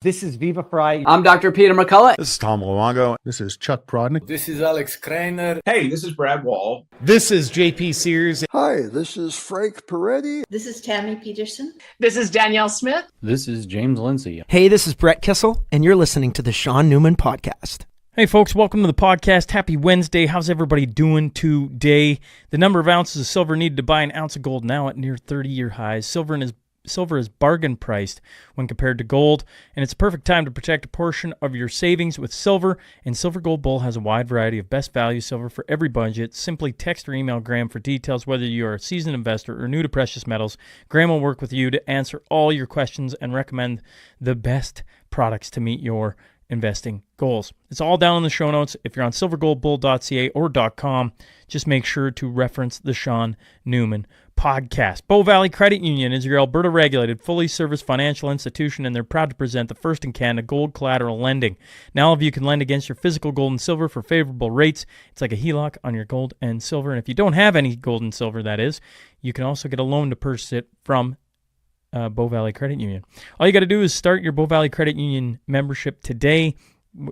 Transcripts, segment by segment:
This is Viva Fry. I'm Dr. Peter McCullough. This is Tom Luongo. This is Chuck Prodnick. This is Alex Kreiner. Hey, this is Brad Wall. This is JP Sears. Hi, this is Frank Peretti. This is Tammy Peterson. This is Danielle Smith. This is James Lindsay. Hey, this is Brett Kissel, and you're listening to the Shaun Newman Podcast. Hey folks, welcome to the podcast. Happy Wednesday. How's everybody doing today? The number of ounces of silver needed to buy an ounce of gold now at near 30-year highs. Silver is bargain priced when compared to gold, and it's a perfect time to protect a portion of your savings with silver. And Silver Gold Bull has a wide variety of best value silver for every budget. Simply text or email Grahame for details. Whether you are a seasoned investor or new to precious metals, Grahame will work with you to answer all your questions and recommend the best products to meet your investing goals. It's all down in the show notes. If you're on silvergoldbull.ca or .com, just make sure to reference the Shaun Newman Podcast. Bow Valley Credit Union is your Alberta-regulated, fully serviced financial institution, and they're proud to present the first in Canada gold collateral lending. Now, all of you can lend against your physical gold and silver for favorable rates. It's like a HELOC on your gold and silver, and if you don't have any gold and silver, that is, you can also get a loan to purchase it from Bow Valley Credit Union. All you got to do is start your Bow Valley Credit Union membership today.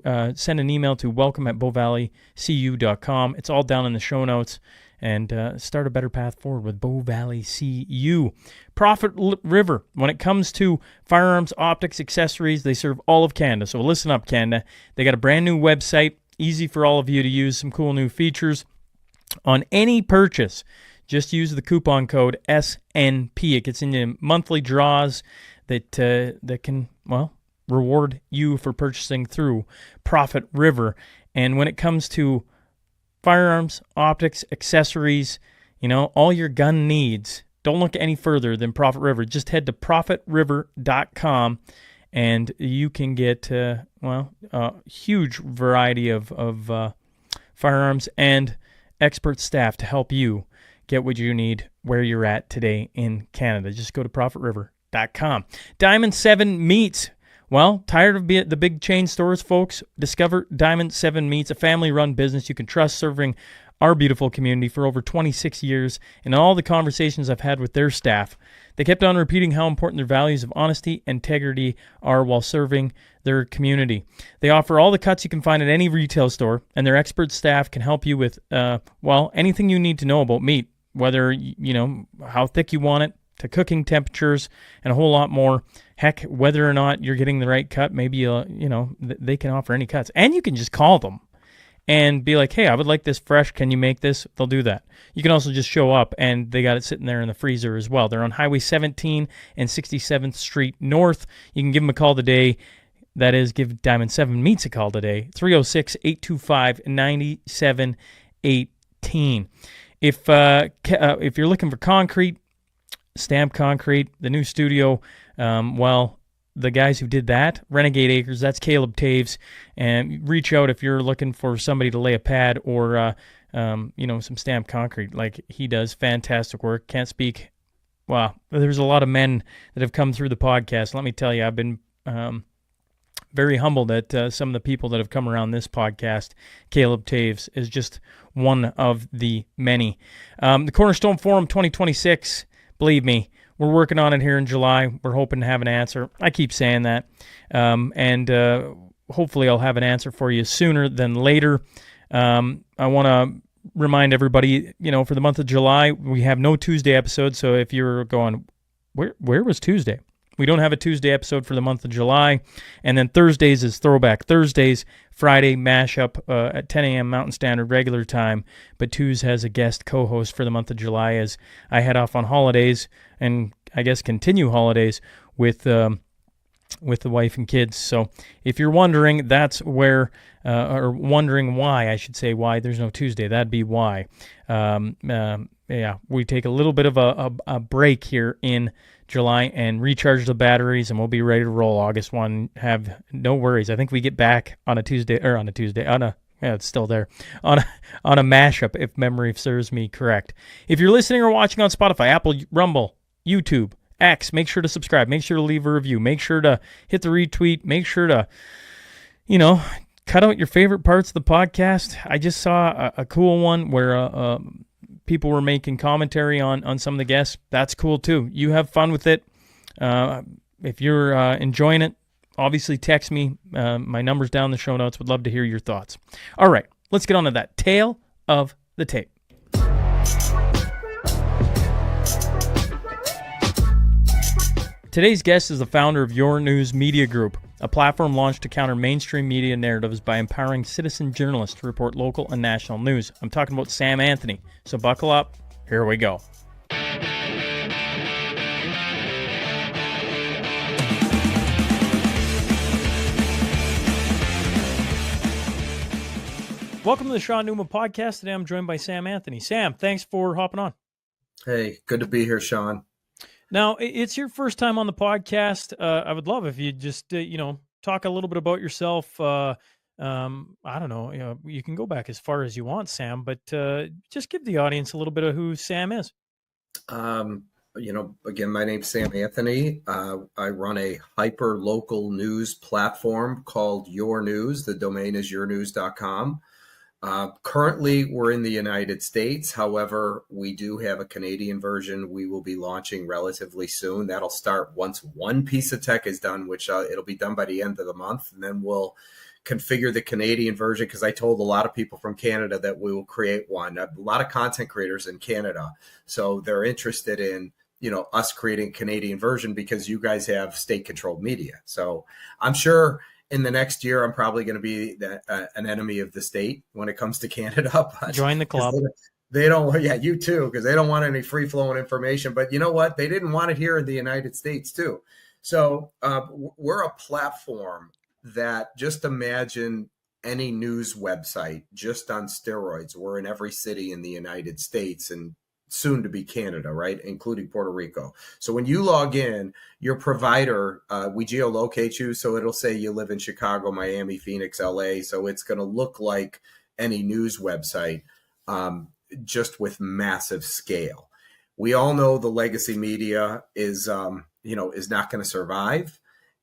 Send an email to welcome@bowvalleycu.com. It's all down in the show notes. And start a better path forward with Bow Valley CU. Profit River. When it comes to firearms, optics, accessories, they serve all of Canada. So listen up, Canada. They got a brand new website, easy for all of you to use, some cool new features. On any purchase, just use the coupon code SNP. It gets into monthly draws that can, reward you for purchasing through Profit River. And when it comes to firearms, optics, accessories, all your gun needs, don't look any further than Profit River. Just head to profitriver.com and you can get, a huge variety of firearms and expert staff to help you get what you need where you're at today in Canada. Just go to profitriver.com. Diamond 7 Meats. Well, tired of the big chain stores, folks? Discover Diamond 7 Meats, a family-run business you can trust, serving our beautiful community for over 26 years. And in all the conversations I've had with their staff, they kept on repeating how important their values of honesty and integrity are while serving their community. They offer all the cuts you can find at any retail store, and their expert staff can help you with, anything you need to know about meat, whether, how thick you want it, to cooking temperatures, and a whole lot more. Heck, whether or not you're getting the right cut, maybe, they can offer any cuts. And you can just call them and be like, hey, I would like this fresh. Can you make this? They'll do that. You can also just show up, and they got it sitting there in the freezer as well. They're on Highway 17 and 67th Street North. You can give them a call today. That is, give Diamond 7 Meats a call today, 306-825-9718. If you're looking for concrete, stamped concrete, the new studio, the guys who did that, Renegade Acres, that's Caleb Taves, and reach out if you're looking for somebody to lay a pad or, some stamped concrete like he does. Fantastic work. Can't speak. Wow, there's a lot of men that have come through the podcast. Let me tell you, I've been very humbled at some of the people that have come around this podcast. Caleb Taves is just one of the many. The Cornerstone Forum 2026, believe me, we're working on it here in July. We're hoping to have an answer. I keep saying that. And hopefully I'll have an answer for you sooner than later. I want to remind everybody, for the month of July, we have no Tuesday episode. So if you're going, where was Tuesday? We don't have a Tuesday episode for the month of July. And then Thursdays is Throwback Thursdays. Friday, mashup at 10 a.m. Mountain Standard regular time. But Tuesday has a guest co-host for the month of July as I head off on holidays and I guess continue holidays with the wife and kids. So if you're wondering, that's where, or wondering why, I should say why there's no Tuesday, that'd be why. We take a little bit of a break here in July and recharge the batteries, and we'll be ready to roll August 1. Have no worries. I think we get back on a it's still there, on a mashup, if memory serves me correct. If you're listening or watching on Spotify, Apple, Rumble, YouTube, X, make sure to subscribe. Make sure to leave a review. Make sure to hit the retweet. Make sure to, cut out your favorite parts of the podcast. I just saw a cool one where people were making commentary on some of the guests. That's cool too. You have fun with it. If you're enjoying it, obviously text me. My number's down in the show notes. Would love to hear your thoughts. All right, let's get on to that. Tale of the tape. Today's guest is the founder of yourNEWS Media Group, a platform launched to counter mainstream media narratives by empowering citizen journalists to report local and national news. I'm talking about Sam Anthony, so buckle up. Here we go. Welcome to the Shaun Newman Podcast. Today I'm joined by Sam Anthony. Sam, thanks for hopping on. Hey, good to be here, Shaun. Now, it's your first time on the podcast. I would love if you just, talk a little bit about yourself. I don't know, you can go back as far as you want, Sam, but just give the audience a little bit of who Sam is. Again, my name's Sam Anthony. I run a hyper local news platform called yourNEWS. The domain is yournews.com. Currently, we're in the United States. However, we do have a Canadian version we will be launching relatively soon. That'll start once one piece of tech is done, which it'll be done by the end of the month. And then we'll configure the Canadian version, because I told a lot of people from Canada that we will create one. A lot of content creators in Canada. So they're interested in, us creating a Canadian version because you guys have state-controlled media. So I'm sure in the next year, I'm probably going to be an enemy of the state when it comes to Canada. But join the club. They don't, you too, because they don't want any free-flowing information. But you know what? They didn't want it here in the United States too. So we're a platform that, just imagine any news website just on steroids. We're in every city in the United States and soon to be Canada, right? Including Puerto Rico. So when you log in, your provider, we geolocate you. So it'll say you live in Chicago, Miami, Phoenix, LA. So it's going to look like any news website, just with massive scale. We all know the legacy media is not going to survive.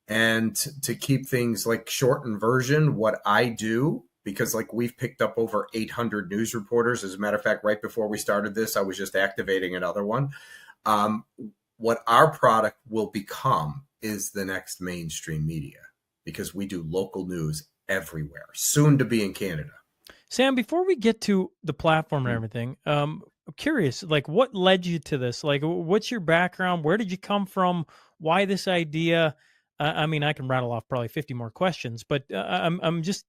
And to keep things like shortened version, what I do, because we've picked up over 800 news reporters. As a matter of fact, right before we started this, I was just activating another one. What our product will become is the next mainstream media, because we do local news everywhere, soon to be in Canada. Sam, before we get to the platform and everything, I'm curious, what led you to this? What's your background? Where did you come from? Why this idea? I can rattle off probably 50 more questions, but I'm just,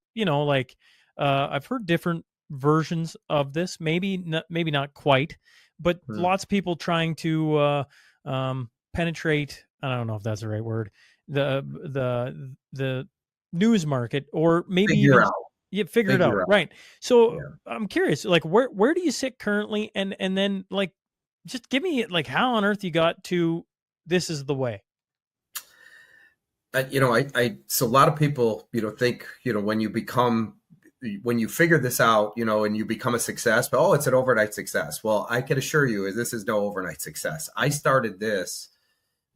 I've heard different versions of this, maybe not quite, but lots of people trying to penetrate, I don't know if that's the right word, the news market, or maybe figure it out. Right. So I'm curious, where do you sit currently? And then just give me how on earth you got to, this is the way. So a lot of people, think, when you figure this out, and you become a success, but, it's an overnight success. Well, I can assure you this is no overnight success. I started this,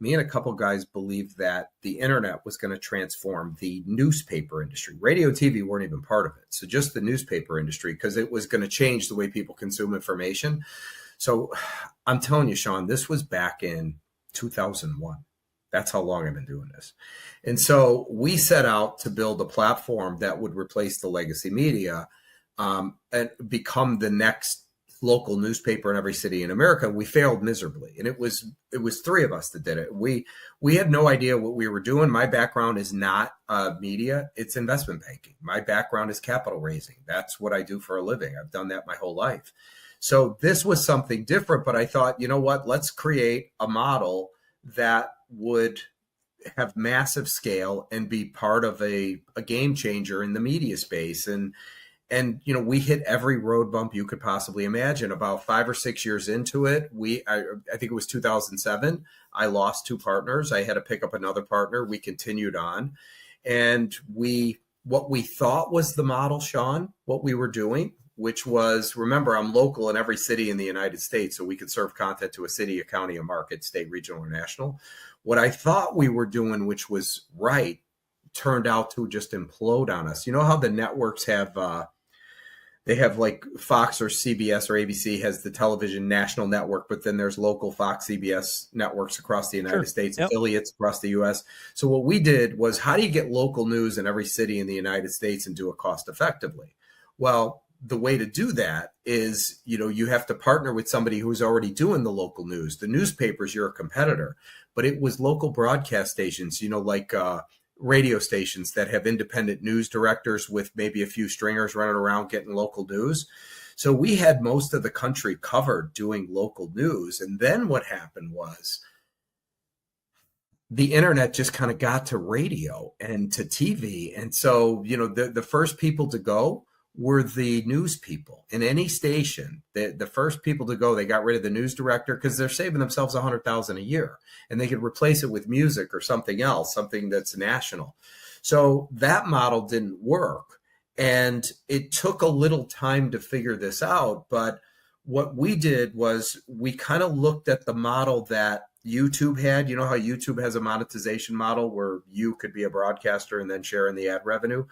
me and a couple guys believed that the internet was going to transform the newspaper industry. Radio and TV weren't even part of it. So just the newspaper industry, because it was going to change the way people consume information. So I'm telling you, Shaun, this was back in 2001. That's how long I've been doing this. And so we set out to build a platform that would replace the legacy media, and become the next local newspaper in every city in America. We failed miserably. And it was three of us that did it. We had no idea what we were doing. My background is not media. It's investment banking. My background is capital raising. That's what I do for a living. I've done that my whole life. So this was something different, but I thought, let's create a model that would have massive scale and be part of a game changer in the media space. And we hit every road bump you could possibly imagine. About 5 or 6 years into it, I think it was 2007, I lost 2 partners. I had to pick up another partner. We continued on. And what we thought was the model, Shaun, what we were doing, which was, remember, I'm local in every city in the United States, so we could serve content to a city, a county, a market, state, regional, or national. What I thought we were doing, which was right, turned out to just implode on us. You know how the networks have they have like Fox or CBS or ABC has the television national network, but then there's local Fox, CBS networks across the United States, Yep. affiliates across the US. So what we did was, how do you get local news in every city in the United States and do it cost effectively? Well, the way to do that is, you have to partner with somebody who's already doing the local news. The newspapers, you're a competitor, but it was local broadcast stations, like radio stations that have independent news directors with maybe a few stringers running around getting local news. So we had most of the country covered doing local news. And then what happened was the internet just kind of got to radio and to TV. And so, the first people to go were the news people in any station. The first people to go, they got rid of the news director because they're saving themselves $100,000 a year, and they could replace it with music or something else, something that's national. So that model didn't work, and it took a little time to figure this out. But what we did was we kind of looked at the model that YouTube had. You know how YouTube has a monetization model where you could be a broadcaster and then share in the ad revenue?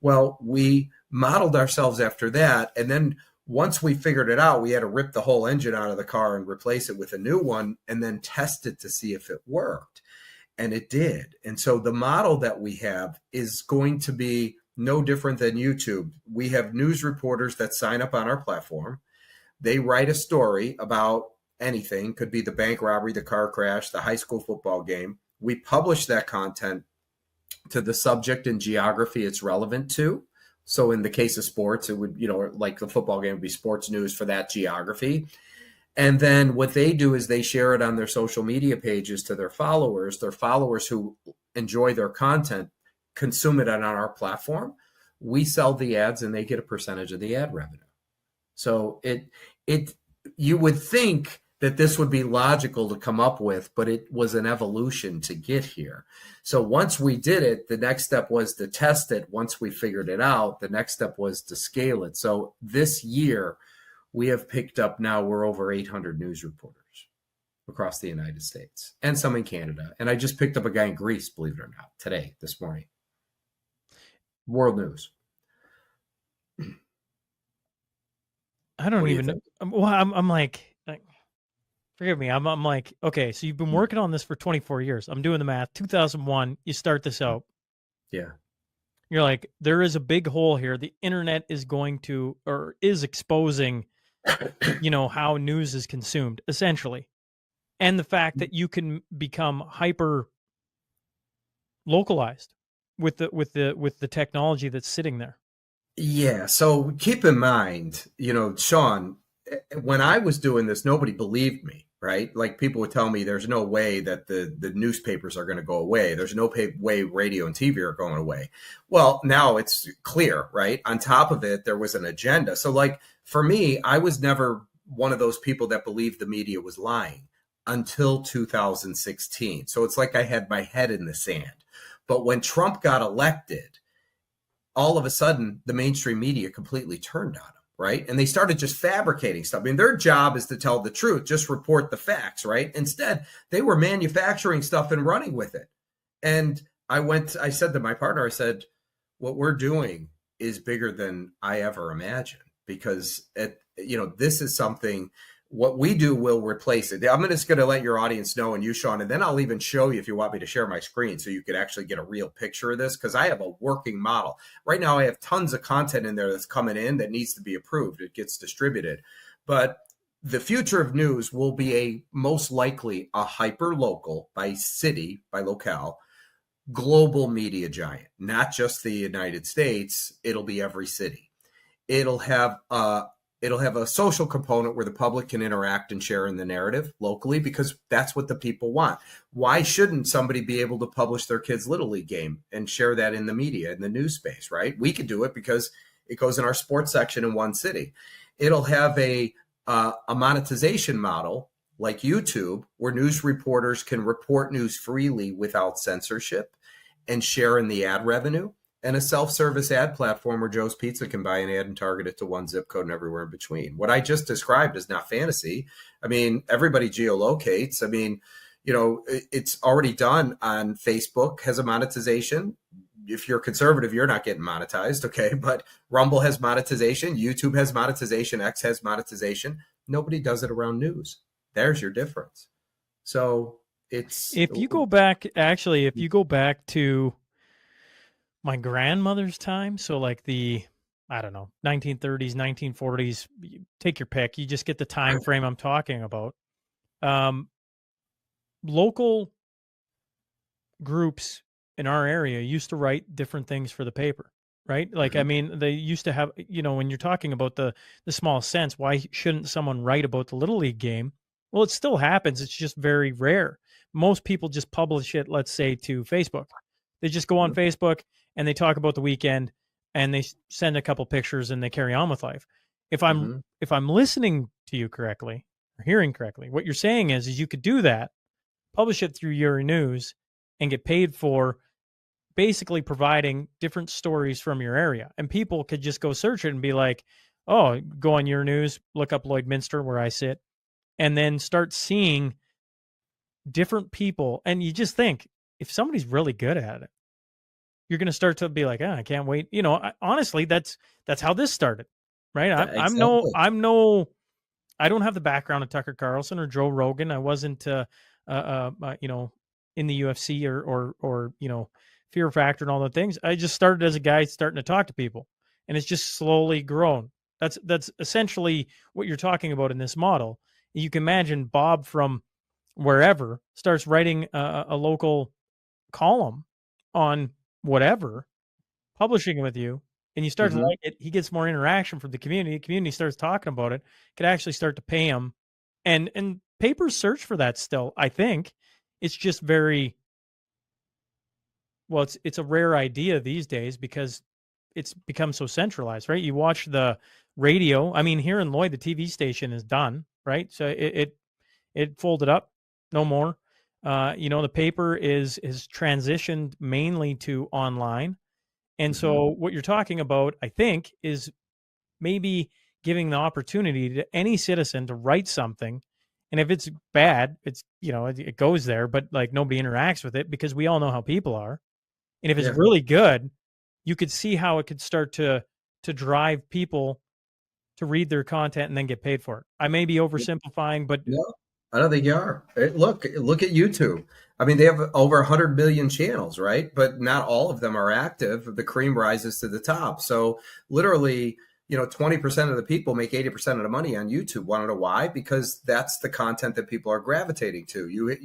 Well, we modeled ourselves after that. And then once we figured it out, we had to rip the whole engine out of the car and replace it with a new one and then test it to see if it worked. And it did. And so the model that we have is going to be no different than YouTube. We have news reporters that sign up on our platform. They write a story about anything, could be the bank robbery, the car crash, the high school football game. We publish that content to the subject and geography it's relevant to. So in the case of sports, it would, like the football game would be sports news for that geography. And then what they do is they share it on their social media pages to their followers who enjoy their content, consume it on our platform. We sell the ads and they get a percentage of the ad revenue. So you would think that this would be logical to come up with, but it was an evolution to get here. So once we did it, the next step was to test it. Once we figured it out, the next step was to scale it. So this year, we have picked up, now we're over 800 news reporters across the United States and some in Canada. And I just picked up a guy in Greece, believe it or not, this morning. World news. I don't even know. Well, I'm like, forgive me. I'm like, okay, so you've been working on this for 24 years. I'm doing the math. 2001, you start this out. Yeah. You're like, there is a big hole here. The internet is going to, or is exposing, how news is consumed, essentially. And the fact that you can become hyper localized with the technology that's sitting there. Yeah. So keep in mind, Shaun, when I was doing this, nobody believed me, right? Like people would tell me there's no way that the newspapers are going to go away. There's no way radio and TV are going away. Well, now it's clear, right? On top of it, there was an agenda. So like for me, I was never one of those people that believed the media was lying until 2016. So it's like I had my head in the sand. But when Trump got elected, all of a sudden the mainstream media completely turned on him. Right. And they started just fabricating stuff. I mean, their job is to tell the truth, just report the facts. Right. Instead, they were manufacturing stuff and running with it. And I said to my partner, I said, what we're doing is bigger than I ever imagined, because this is something. What we do will replace it. I'm just going to let your audience know, and you, Shaun, and then I'll even show you if you want me to share my screen so you could actually get a real picture of this, because I have a working model. Right now, I have tons of content in there that's coming in that needs to be approved. It gets distributed. But the future of news will be most likely a hyper-local, by city, by locale, global media giant, not just the United States. It'll be every city. It'll have a social component where the public can interact and share in the narrative locally, because that's what the people want. Why shouldn't somebody be able to publish their kid's Little League game and share that in the media, in the news space, right? We could do it because it goes in our sports section in one city. It'll have a monetization model like YouTube, where news reporters can report news freely without censorship and share in the ad revenue. And a self-service ad platform where Joe's Pizza can buy an ad and target it to one zip code and everywhere in between. What I just described is not fantasy. I mean, everybody geolocates. I mean, it's already done on Facebook, has a monetization. If you're conservative, you're not getting monetized, okay? But Rumble has monetization, YouTube has monetization, X has monetization. Nobody does it around news. There's your difference. So if you go back to my grandmother's time, so like the, I don't know, 1930s, 1940s, take your pick. You just get the time frame I'm talking about. Local groups in our area used to write different things for the paper, right? Like, I mean, they used to have, when you're talking about the small sense, why shouldn't someone write about the Little League game? Well, it still happens. It's just very rare. Most people just publish it, let's say, to Facebook. They just go on Facebook and they talk about the weekend and they send a couple pictures and they carry on with life. If I'm listening to you correctly or hearing correctly, what you're saying is you could do that, publish it through yourNEWS, and get paid for basically providing different stories from your area. And people could just go search it and be like, oh, go on yourNEWS, look up Lloydminster where I sit, and then start seeing different people. And you just think, if somebody's really good at it, you're going to start to be like, I can't wait. Honestly, that's how this started, right? I don't have the background of Tucker Carlson or Joe Rogan. I wasn't, in the UFC or Fear Factor and all the things. I just started as a guy starting to talk to people, and it's just slowly grown. That's essentially what you're talking about in this model. You can imagine Bob from wherever starts writing a local column on whatever, publishing it with you, and you start to like it. He gets more interaction from the community. The community starts talking about it. Could actually start to pay him, and papers search for that still. I think it's just very well. It's a rare idea these days because it's become so centralized, right? You watch the radio. I mean, here in Lloyd, the TV station is done, right? So it folded up, no more. The paper is transitioned mainly to online. And so what you're talking about, I think, is maybe giving the opportunity to any citizen to write something. And if it's bad, it's, it goes there, but like nobody interacts with it because we all know how people are. And if it's really good, you could see how it could start to drive people to read their content and then get paid for it. I may be oversimplifying, but no, I don't think you are. Look at YouTube. I mean, they have over 100 million channels, right? But not all of them are active. The cream rises to the top. So literally, 20% of the people make 80% of the money on YouTube. Want to know why? Because that's the content that people are gravitating to.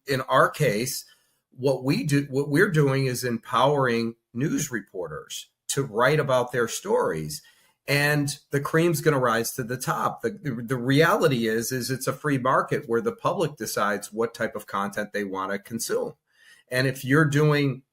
In our case, what we're doing is empowering news reporters to write about their stories. And the cream's going to rise to the top. The reality is it's a free market where the public decides what type of content they want to consume. And if you're doing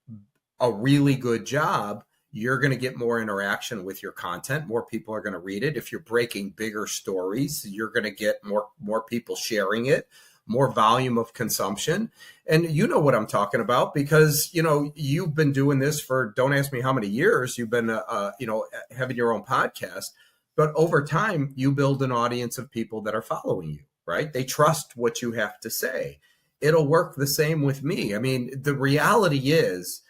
a really good job, you're going to get more interaction with your content. More people are going to read it. If you're breaking bigger stories, you're going to get more people sharing it, more volume of consumption. And you know what I'm talking about because, you've been doing this for, don't ask me how many years you've been, having your own podcast, but over time you build an audience of people that are following you, right? They trust what you have to say. It'll work the same with me. I mean, the reality is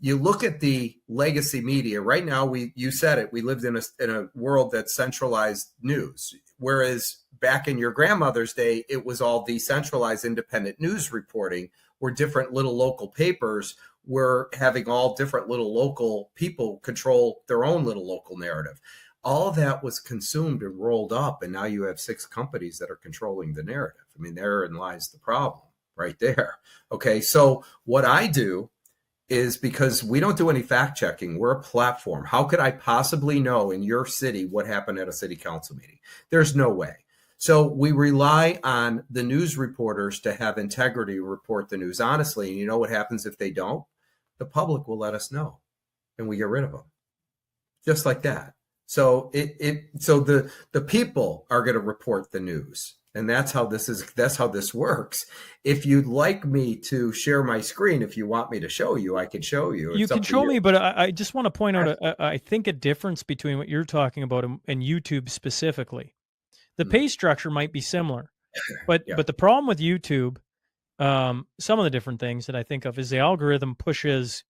you look at the legacy media right now. You said it, we lived in a world that's centralized news. Whereas back in your grandmother's day, it was all decentralized independent news reporting where different little local papers were having all different little local people control their own little local narrative. All of that was consumed and rolled up. And now you have 6 companies that are controlling the narrative. I mean, therein lies the problem right there. Okay. So what I do is because we don't do any fact checking. We're a platform. How could I possibly know in your city what happened at a city council meeting? There's no way. So we rely on the news reporters to have integrity, report the news honestly. And you know what happens if they don't? The public will let us know and we get rid of them. Just like that. So the people are going to report the news. And that's how this works. If you'd like me to share my screen, if you want me to show you, I can show you. You can show me, but I just want to point out, I think a difference between what you're talking about and YouTube specifically. The pay structure might be similar, but the problem with YouTube, some of the different things that I think of is the algorithm pushes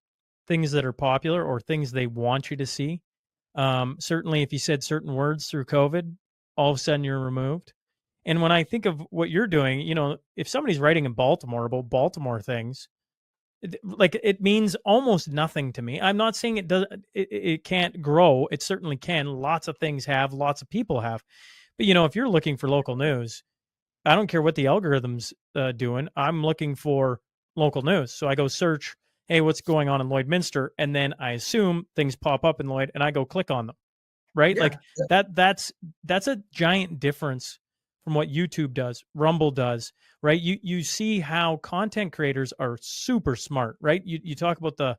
things that are popular or things they want you to see. Certainly, if you said certain words through COVID, all of a sudden you're removed. And when I think of what you're doing, if somebody's writing in Baltimore about Baltimore things, like it means almost nothing to me. I'm not saying it does. It can't grow. It certainly can. Lots of things have. Lots of people have. But if you're looking for local news, I don't care what the algorithm's doing. I'm looking for local news, so I go search. Hey, what's going on in Lloydminster? And then I assume things pop up in Lloyd, and I go click on them. Right? Yeah. Like that's a giant difference from what YouTube does, Rumble does, right? You see how content creators are super smart, right? You talk about the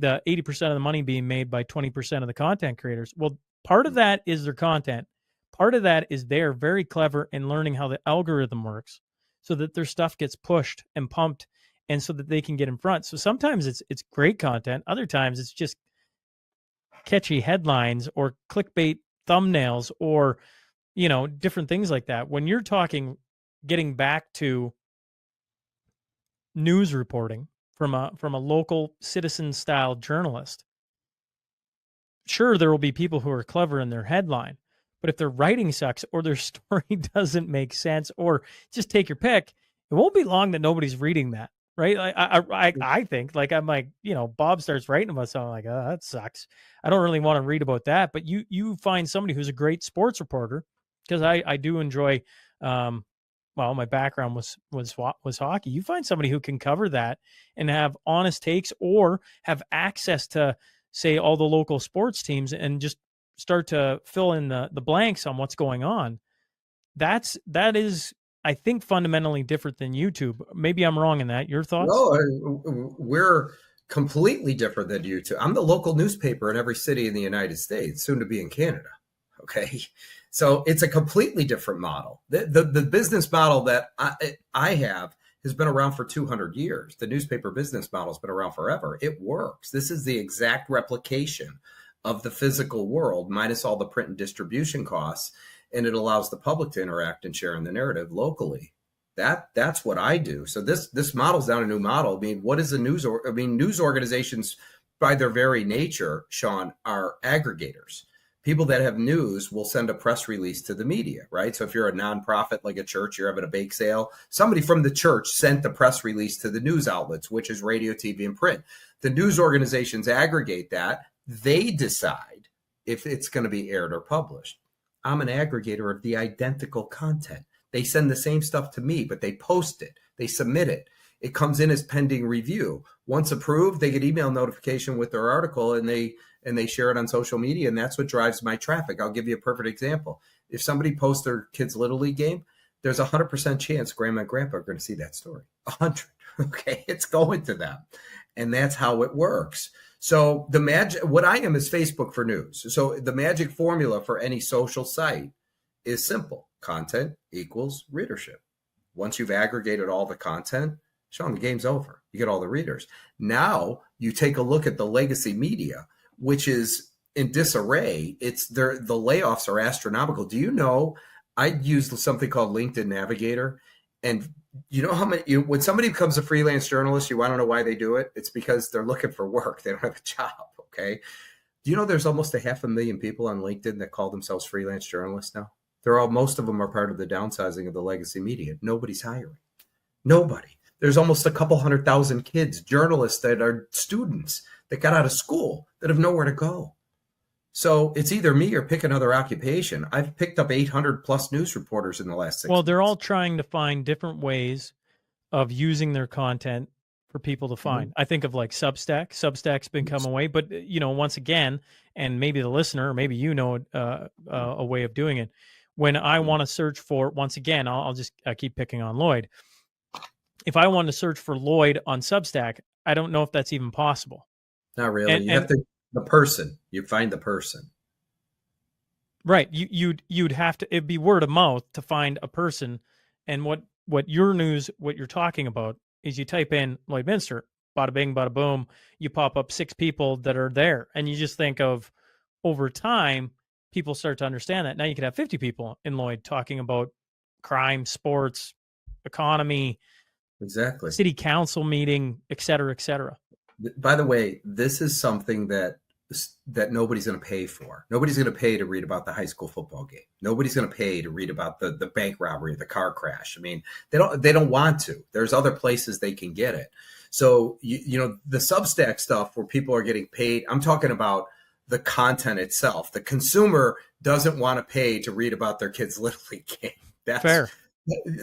80% of the money being made by 20% of the content creators. Well, part of that is their content. Part of that is they're very clever in learning how the algorithm works so that their stuff gets pushed and pumped and so that they can get in front. So sometimes it's great content. Other times it's just catchy headlines or clickbait thumbnails or different things like that. When you're talking getting back to news reporting from a local citizen style journalist, sure, there will be people who are clever in their headline, but if their writing sucks or their story doesn't make sense, or just take your pick, it won't be long that nobody's reading that. Right. I think, like, I'm like, Bob starts writing about something, like, oh, that sucks. I don't really want to read about that. But you find somebody who's a great sports reporter, because I do enjoy, well, my background was hockey. You find somebody who can cover that and have honest takes, or have access to, say, all the local sports teams and just start to fill in the blanks on what's going on. That is, I think, fundamentally different than YouTube. Maybe I'm wrong in that. Your thoughts? No, we're completely different than YouTube. I'm the local newspaper in every city in the United States, soon to be in Canada. Okay. So it's a completely different model. The business model that I have has been around for 200 years. The newspaper business model has been around forever. It works. This is the exact replication of the physical world, minus all the print and distribution costs. And it allows the public to interact and share in the narrative locally. That's what I do. So this model's not a new model. I mean, what is a news? News organizations, by their very nature, Shaun, are aggregators. People that have news will send a press release to the media, right? So if you're a nonprofit like a church, you're having a bake sale, somebody from the church sent the press release to the news outlets, which is radio, TV, and print. The news organizations aggregate that. They decide if it's going to be aired or published. I'm an aggregator of the identical content. They send the same stuff to me, but they post it. They submit it. It comes in as pending review. Once approved, they get email notification with their article, and they share it on social media, and that's what drives my traffic. I'll give you a perfect example. If somebody posts their kid's Little League game, there's 100% chance Grandma and Grandpa are going to see that story. 100. Okay, it's going to them. And that's how it works. So what I am is Facebook for news. So the magic formula for any social site is simple. Content equals readership. Once you've aggregated all the content, Shaun, the game's over. You get all the readers. Now you take a look at the legacy media, which is in disarray. The layoffs are astronomical. Do you know, I use something called LinkedIn Navigator, and you know how many, when somebody becomes a freelance journalist, you want to know why they do it? It's because they're looking for work. They don't have a job. Okay. Do you know there's almost 500,000 people on LinkedIn that call themselves freelance journalists now? Most of them are part of the downsizing of the legacy media. Nobody's hiring. Nobody. There's almost a couple 100,000 kids, journalists that are students that got out of school that have nowhere to go. So it's either me or pick another occupation. I've picked up 800 plus news reporters in the last 6 months. Well, they're all trying to find different ways of using their content for people to find. I think of like Substack. Substack's been coming away, but once again, and maybe the listener, or maybe a way of doing it. When I want to search for, once again, I'll just keep picking on Lloyd. If I want to search for Lloyd on Substack, I don't know if that's even possible. Not really. You have to. The person, you find the person. Right. You'd have to, it'd be word of mouth to find a person. And what yourNEWS, what you're talking about is you type in Lloydminster, bada bing, bada boom, you pop up 6 people that are there. And you just think of, over time, people start to understand that. Now you could have 50 people in Lloyd talking about crime, sports, economy, Exactly. city council meeting, et cetera, et cetera. By the way, this is something that nobody's going to pay for. Nobody's going to pay to read about the high school football game. Nobody's going to pay to read about the bank robbery, the car crash. I mean, they don't want to. There's other places they can get it. So you know, the Substack stuff where people are getting paid, I'm talking about the content itself. The consumer doesn't want to pay to read about their kid's Little League game. Fair.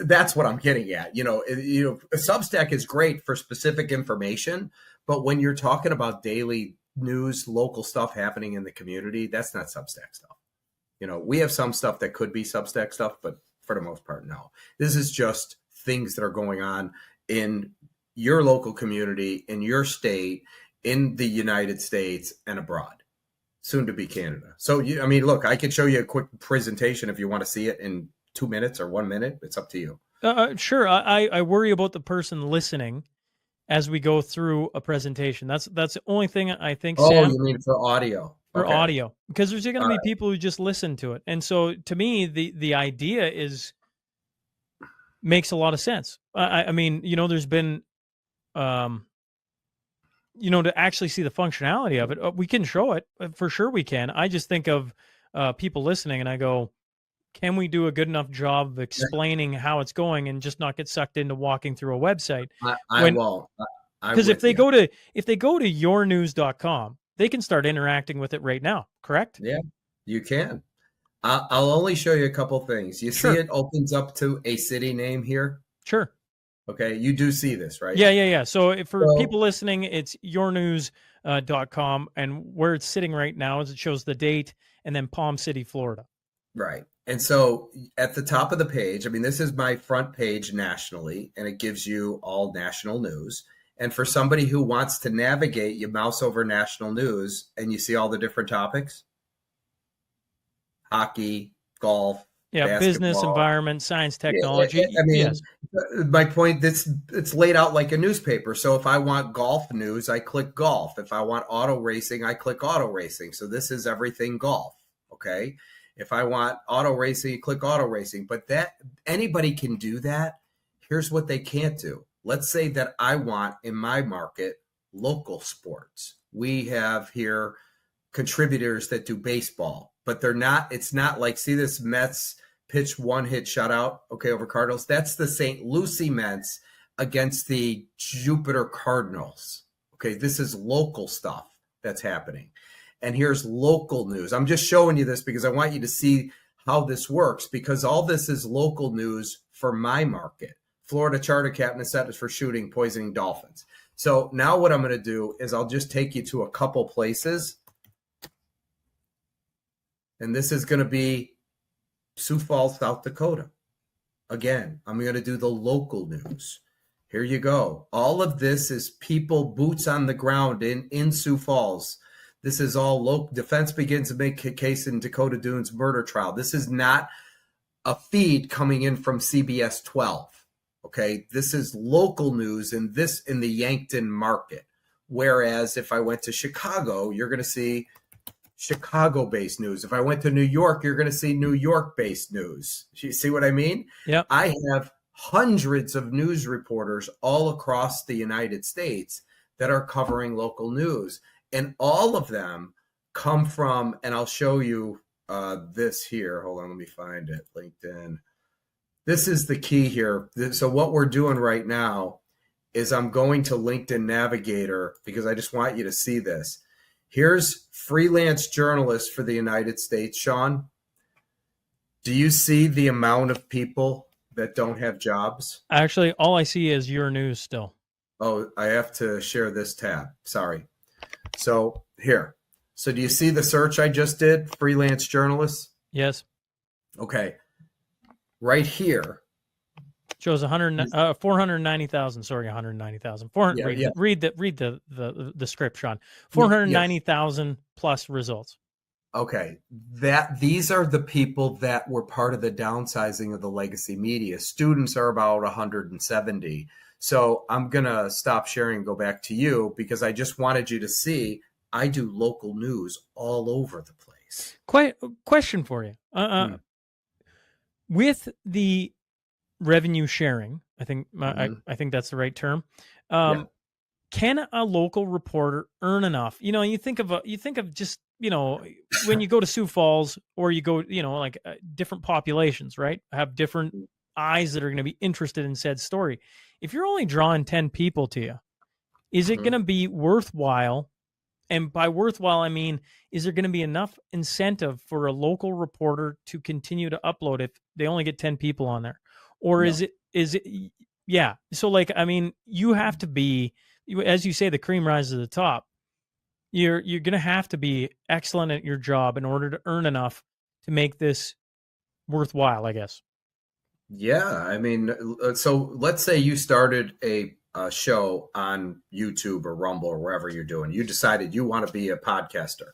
That's what I'm getting at. You know, Substack is great for specific information, but when you're talking about daily news, local stuff happening in the community, that's not Substack stuff. You know, we have some stuff that could be Substack stuff, but for the most part, no. This is just things that are going on in your local community, in your state, in the United States, and abroad, soon to be Canada. So, I mean, look, I can show you a quick presentation if you want to see it in 2 minutes or 1 minute. It's up to you. Sure. I worry about the person listening as we go through a presentation. That's the only thing I think, Oh, Sam, you mean for audio? for Okay. audio, because there's going to All be right. people who just listen to it. And so to me, the idea makes a lot of sense. I mean, you know, there's been, you know, to actually see the functionality of it, we can show it for sure. We can. I just think of people listening and I go, can we do a good enough job of explaining how it's going and just not get sucked into walking through a website? I won't. Because if they go to yournews.com, they can start interacting with it right now, correct? Yeah, you can. I'll only show you a couple things. You Sure. see it opens up to a city name here. Sure. Okay, you do see this, right? Yeah. So for people listening, it's yournews.com, and where it's sitting right now is it shows the date and then Palm City, Florida. Right. And so at the top of the page, I mean, this is my front page nationally, and it gives you all national news. And for somebody who wants to navigate, you mouse over national news and you see all the different topics. Hockey, golf, Yeah, business, basketball. environment, science, technology. I mean, yes. my point, it's laid out like a newspaper. So if I want golf news, I click golf. If I want auto racing, I click auto racing. So this is everything golf. Okay. If I want auto racing, you click auto racing. But that anybody can do that. Here's what they can't do. Let's say that I want in my market local sports. We have here contributors that do baseball, but it's not like, see this Mets pitch 1-hit shutout, okay, over Cardinals. That's the St. Lucie Mets against the Jupiter Cardinals. Okay, this is local stuff that's happening. And here's local news. I'm just showing you this because I want you to see how this works, because all this is local news for my market. Florida charter captain is sentenced for shooting poisoning dolphins. So now what I'm going to do is I'll just take you to a couple places. And this is going to be Sioux Falls, South Dakota. Again, I'm going to do the local news. Here you go. All of this is people, boots on the ground in Sioux Falls. This is all local. Defense begins to make a case in Dakota Dunes murder trial. This is not a feed coming in from CBS 12. Okay, this is local news in the Yankton market. Whereas if I went to Chicago, you're going to see Chicago-based news. If I went to New York, you're going to see New York-based news. You see what I mean? Yeah. I have hundreds of news reporters all across the United States that are covering local news. And all of them come from, and I'll show you this here. Hold on, let me find it. LinkedIn. This is the key here. So what we're doing right now is I'm going to LinkedIn Navigator because I just want you to see this. Here's freelance journalists for the United States. Shaun, do you see the amount of people that don't have jobs? Actually, all I see is your news still. Oh, I have to share this tab. Sorry. So here. So do you see the search I just did? Freelance journalists? Yes. Okay. Right here. Shows 490,000. Sorry, 190,000. Read the script, Shaun. 490,000 plus results. Okay, these are the people that were part of the downsizing of the legacy media. Students are about 170. So I'm gonna stop sharing and go back to you because I just wanted you to see I do local news all over the place. Question for you. With the revenue sharing. I think Mhm. I think that's the right term. Yeah. Can a local reporter earn enough? You think of just when you go to Sioux Falls or you go like different populations, right? Have different eyes that are going to be interested in said story. If you're only drawing 10 people to you, is it going Mhm. to be worthwhile? And by worthwhile, I mean, is there going to be enough incentive for a local reporter to continue to upload if they only get 10 people on there? Or No. is it, yeah. So, like, I mean, you have to be, as you say, the cream rises to the top. You're going to have to be excellent at your job in order to earn enough to make this worthwhile, I guess. Yeah, I mean, so let's say you started a show on YouTube or Rumble or wherever you're doing. You decided you want to be a podcaster.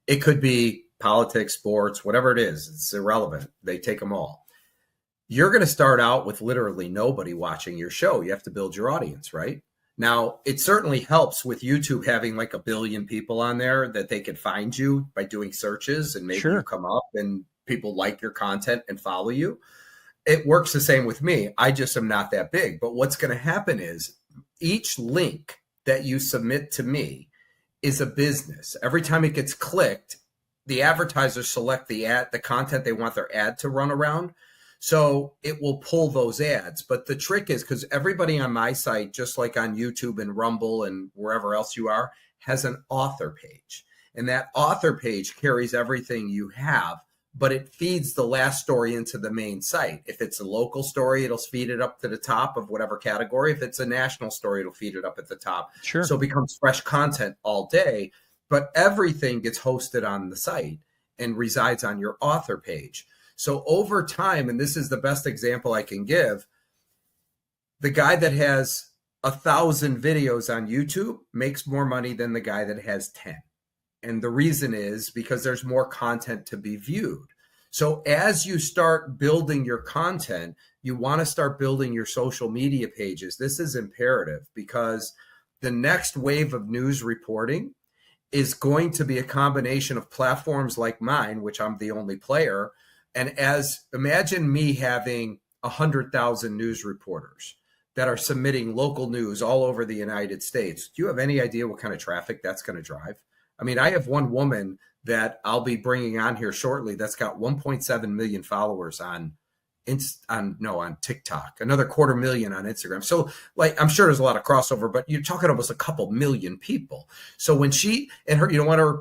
It could be politics, sports, whatever it is. It's irrelevant. They take them all. You're going to start out with literally nobody watching your show. You have to build your audience, right? Now, it certainly helps with YouTube having like 1 billion people on there that they can find you by doing searches and maybe you Sure. come up and people like your content and follow you. It works the same with me. I just am not that big. But what's going to happen is each link that you submit to me is a business. Every time it gets clicked, the advertisers select the content they want their ad to run around. So it will pull those ads. But the trick is because everybody on my site, just like on YouTube and Rumble and wherever else you are, has an author page. And that author page carries everything you have, but it feeds the last story into the main site. If it's a local story, it'll feed it up to the top of whatever category. If it's a national story, it'll feed it up at the top. Sure. So it becomes fresh content all day, but everything gets hosted on the site and resides on your author page. So over time, and this is the best example I can give, the guy that has 1,000 videos on YouTube makes more money than the guy that has 10. And the reason is because there's more content to be viewed. So as you start building your content, you want to start building your social media pages. This is imperative because the next wave of news reporting is going to be a combination of platforms like mine, which I'm the only player. And imagine me having 100,000 news reporters that are submitting local news all over the United States. Do you have any idea what kind of traffic that's going to drive? I mean, I have one woman that I'll be bringing on here shortly that's got 1.7 million followers on TikTok, another 250,000 on Instagram. So like, I'm sure there's a lot of crossover, but you're talking almost a couple million people. So when she and her,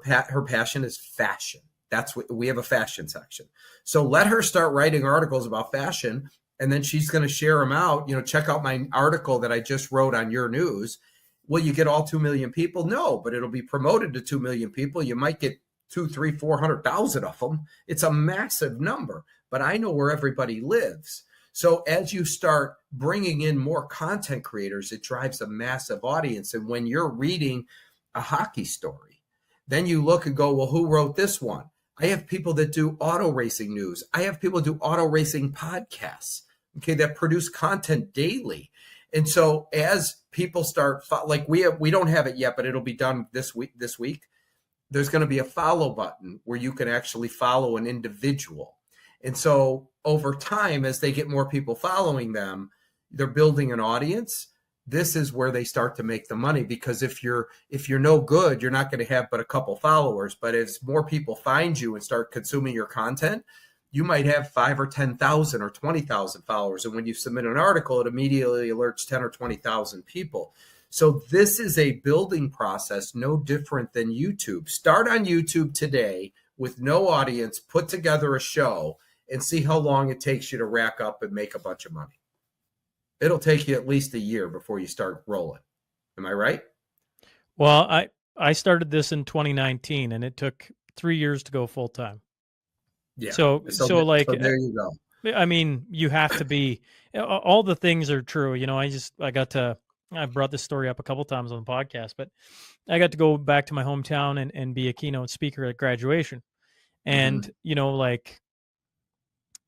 her passion is fashion. That's what we have, a fashion section. So let her start writing articles about fashion, and then she's going to share them out. Check out my article that I just wrote on yourNEWS. Will you get all 2 million people? No, but it'll be promoted to 2 million people. You might get 2, 3, 400,000 of them. It's a massive number, but I know where everybody lives. So as you start bringing in more content creators, it drives a massive audience. And when you're reading a hockey story, then you look and go, well, who wrote this one? I have people that do auto racing news. I have people do auto racing podcasts, okay, that produce content daily. And so as people start, like we don't have it yet, but it'll be done this week. There's going to be a follow button where you can actually follow an individual. And so over time, as they get more people following them, they're building an audience. This is where they start to make the money, because if you're no good, you're not going to have but a couple followers. But as more people find you and start consuming your content, you might have 5 or 10,000 or 20,000 followers. And when you submit an article, it immediately alerts 10 or 20,000 people. So this is a building process, no different than YouTube. Start on YouTube today with no audience, put together a show, and see how long it takes you to rack up and make a bunch of money. It'll take you at least a year before you start rolling. Am I right? Well, I started this in 2019, and it took 3 years to go full time. Yeah. So there you go. I mean, you have to be, all the things are true. I brought this story up a couple times on the podcast, but I got to go back to my hometown and be a keynote speaker at graduation. And,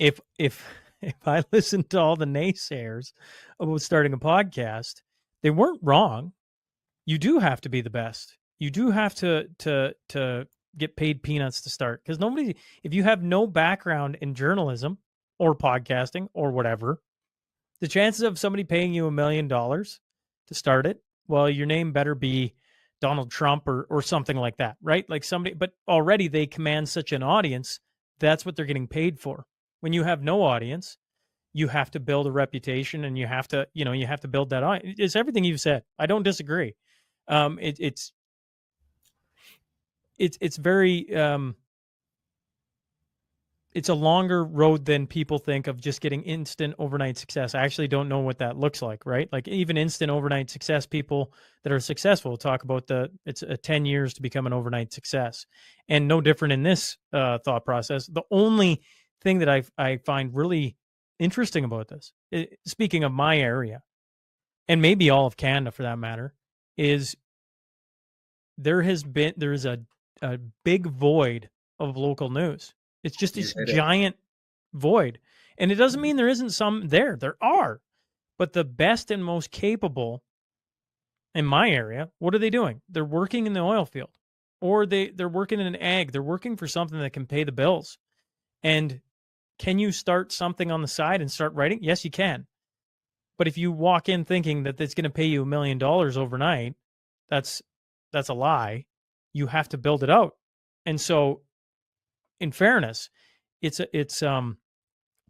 if I listened to all the naysayers about starting a podcast, they weren't wrong. You do have to be the best. You do have to get paid peanuts to start, because if you have no background in journalism or podcasting or whatever, The chances of somebody paying you $1 million to start it, well, your name better be Donald Trump or something like that, right? Like somebody, but already they command such an audience. That's what they're getting paid for. When you have no audience, you have to build a reputation, and you have to, you have to build that on. It's everything you've said. I don't disagree. It's very it's a longer road than people think of, just getting instant overnight success. I actually don't know what that looks like, right? Like even instant overnight success, people that are successful talk about it's 10 years to become an overnight success. And no different in this thought process. The only thing that I find really interesting about this, speaking of my area, and maybe all of Canada for that matter, is there is a big void of local news. It's just this giant void. And it doesn't mean there isn't some there. There are. But the best and most capable in my area, what are they doing? They're working in the oil field, or they're working in an ag. They're working for something that can pay the bills. And can you start something on the side and start writing? Yes, you can. But if you walk in thinking that it's going to pay you $1 million overnight, that's a lie. You have to build it out. And so, in fairness, it's you're going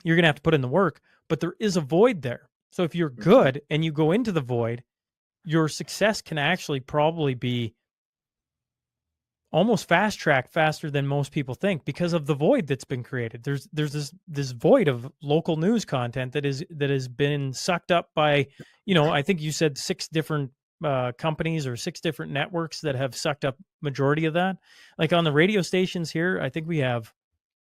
to have to put in the work, but there is a void there. So if you're good and you go into the void, your success can actually probably be almost fast tracked faster than most people think, because of the void that's been created. There's this void of local news content that has been sucked up by, I think you said 6 different companies or 6 different networks that have sucked up majority of that. Like on the radio stations here, I think we have,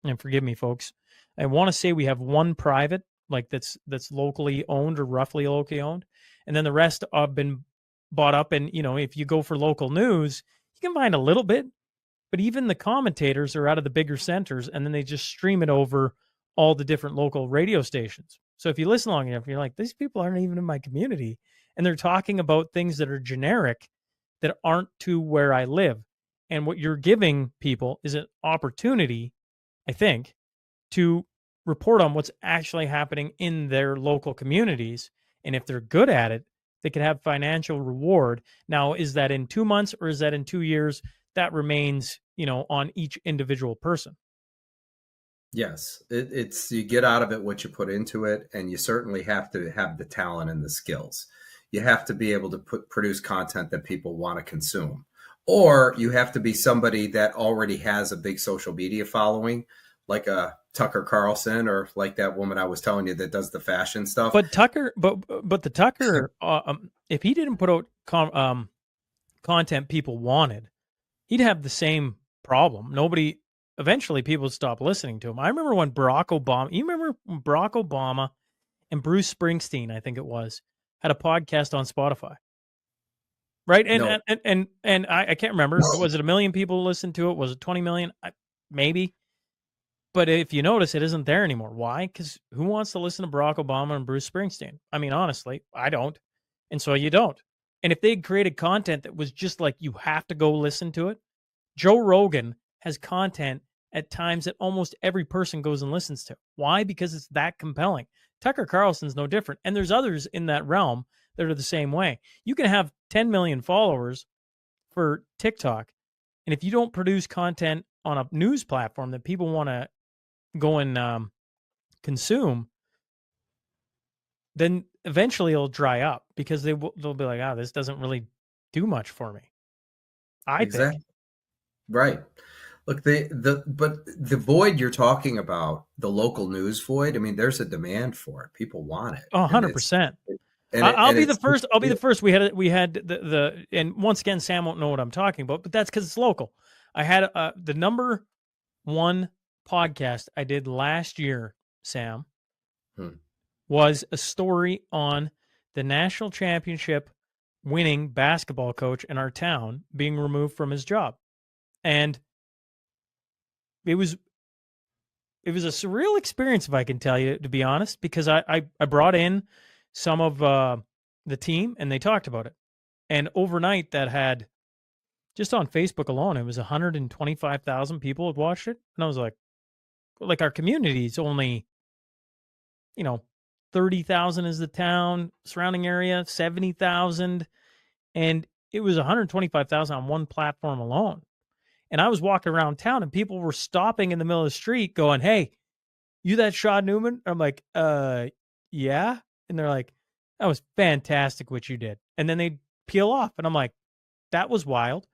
and forgive me folks, I want to say we have 1 private, like that's locally owned or roughly locally owned, and then the rest have been bought up. And if you go for local news, you can find a little bit, but even the commentators are out of the bigger centers, and then they just stream it over all the different local radio stations. So if you listen long enough, you're like, these people aren't even in my community, and they're talking about things that are generic, that aren't to where I live. And what you're giving people is an opportunity, I think, to report on what's actually happening in their local communities. And if they're good at it, they could have financial reward. Now, is that in 2 months or is that in 2 years? That remains, on each individual person. Yes, it's you get out of it what you put into it, and you certainly have to have the talent and the skills. You have to be able to produce content that people want to consume, or you have to be somebody that already has a big social media following, like a Tucker Carlson, or like that woman I was telling you that does the fashion stuff. But Tucker, but the Tucker, if he didn't put out content people wanted, he'd have the same problem. Eventually people would stop listening to him. I remember when Barack Obama and Bruce Springsteen, I think it was, had a podcast on Spotify. Right? And No. and I can't remember. Was it 1 million people listened to it? Was it 20 million? Maybe. But if you notice, it isn't there anymore. Why? Because who wants to listen to Barack Obama and Bruce Springsteen? I mean, honestly, I don't. And so you don't. And if they created content that was just like, you have to go listen to it. Joe Rogan has content at times that almost every person goes and listens to. Why? Because it's that compelling. Tucker Carlson's no different. And there's others in that realm that are the same way. You can have 10 million followers for TikTok, and if you don't produce content on a news platform that people want to go and consume, then eventually it'll dry up, because they'll be like, this doesn't really do much for me. I think. Right. Look, but the void you're talking about, the local news void, I mean, there's a demand for it. People want it. Oh, 100%. I'll be the first. I'll be the first. We had the and once again, Sam won't know what I'm talking about, but that's because it's local. I had the number 1 podcast I did last year, Sam, was a story on the national championship winning basketball coach in our town being removed from his job. And it was a surreal experience, if I can tell you, to be honest, because I brought in some of the team, and they talked about it. And overnight, that had, just on Facebook alone, it was 125,000 people had watched it. And I was like our community is only, 30,000 is the town, surrounding area 70,000, and it was 125,000 on one platform alone. And I was walking around town and people were stopping in the middle of the street going, "Hey, you that Shaun Newman?" I'm like, yeah. And they're like, "That was fantastic what you did." And then they peel off. And I'm like, that was wild.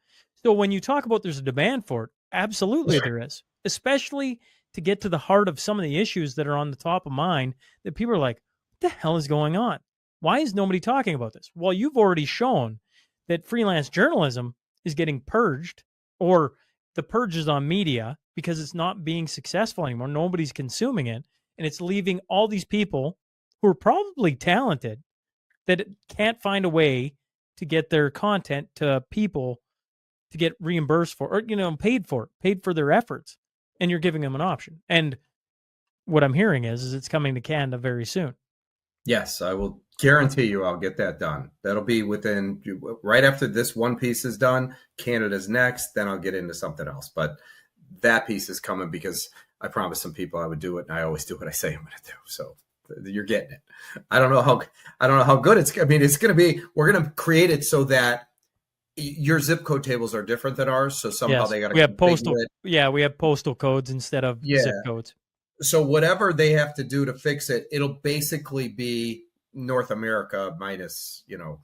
So when you talk about there's a demand for it, absolutely there is, especially to get to the heart of some of the issues that are on the top of mind that people are like, what the hell is going on? Why is nobody talking about this? Well, you've already shown that freelance journalism is getting purged, or the purge is on media because it's not being successful anymore. Nobody's consuming it. And it's leaving all these people who are probably talented that can't find a way to get their content to people to get reimbursed for, or, paid for their efforts. And you're giving them an option. And what I'm hearing is it's coming to Canada very soon. Yes, I will guarantee you I'll get that done. That'll be right after this one piece is done. Canada's next, then I'll get into something else. But that piece is coming because I promised some people I would do it, and I always do what I say I'm going to do. So you're getting it. I don't know how good it's. I mean, it's going to be. We're going to create it so that your zip code tables are different than ours. So somehow they got to. We have postal. Yeah, we have postal codes instead of zip codes. So whatever they have to do to fix it, it'll basically be North America minus,